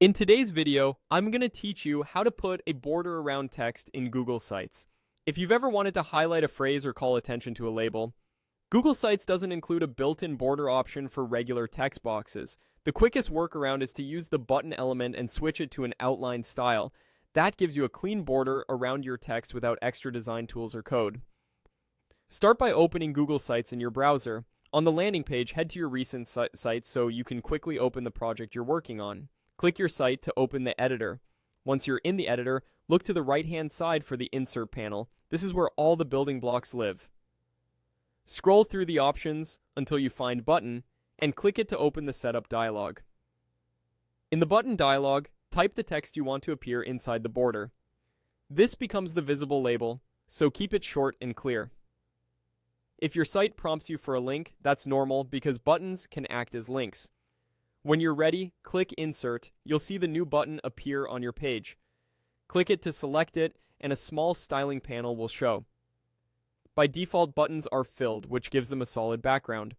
In today's video, I'm going to teach you how to put a border around text in Google Sites. If you've ever wanted to highlight a phrase or call attention to a label, Google Sites doesn't include a built-in border option for regular text boxes. The quickest workaround is to use the button element and switch it to an outline style. That gives you a clean border around your text without extra design tools or code. Start by opening Google Sites in your browser. On the landing page, head to your recent sites so you can quickly open the project you're working on. Click your site to open the editor. Once you're in the editor, look to the right-hand side for the Insert panel. This is where all the building blocks live. Scroll through the options until you find Button, and click it to open the Setup dialog. In the Button dialog, type the text you want to appear inside the border. This becomes the visible label, so keep it short and clear. If your site prompts you for a link, that's normal because buttons can act as links. When you're ready, click Insert. You'll see the new button appear on your page. Click it to select it, and a small styling panel will show. By default, buttons are filled, which gives them a solid background.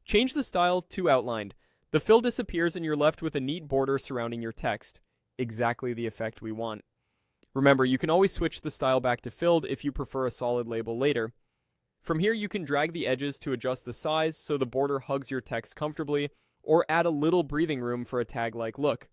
Change the style to outlined. The fill disappears and you're left with a neat border surrounding your text. Exactly the effect we want. Remember, you can always switch the style back to filled if you prefer a solid label later. From here, you can drag the edges to adjust the size so the border hugs your text comfortably, or add a little breathing room for a tag-like look.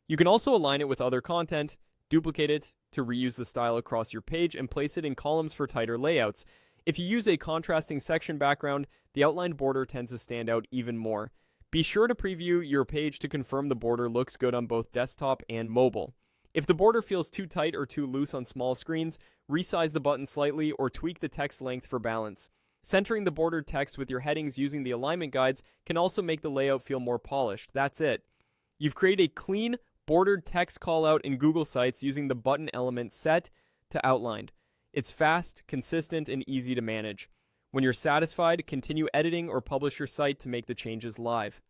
You can also align it with other content, duplicate it to reuse the style across your page, and place it in columns for tighter layouts. If you use a contrasting section background, the outlined border tends to stand out even more. Be sure to preview your page to confirm the border looks good on both desktop and mobile. If the border feels too tight or too loose on small screens, resize the button slightly or tweak the text length for balance. Centering the bordered text with your headings using the alignment guides can also make the layout feel more polished. That's it. You've created a clean, bordered text callout in Google Sites using the button element set to outlined. It's fast, consistent, and easy to manage. When you're satisfied, continue editing or publish your site to make the changes live.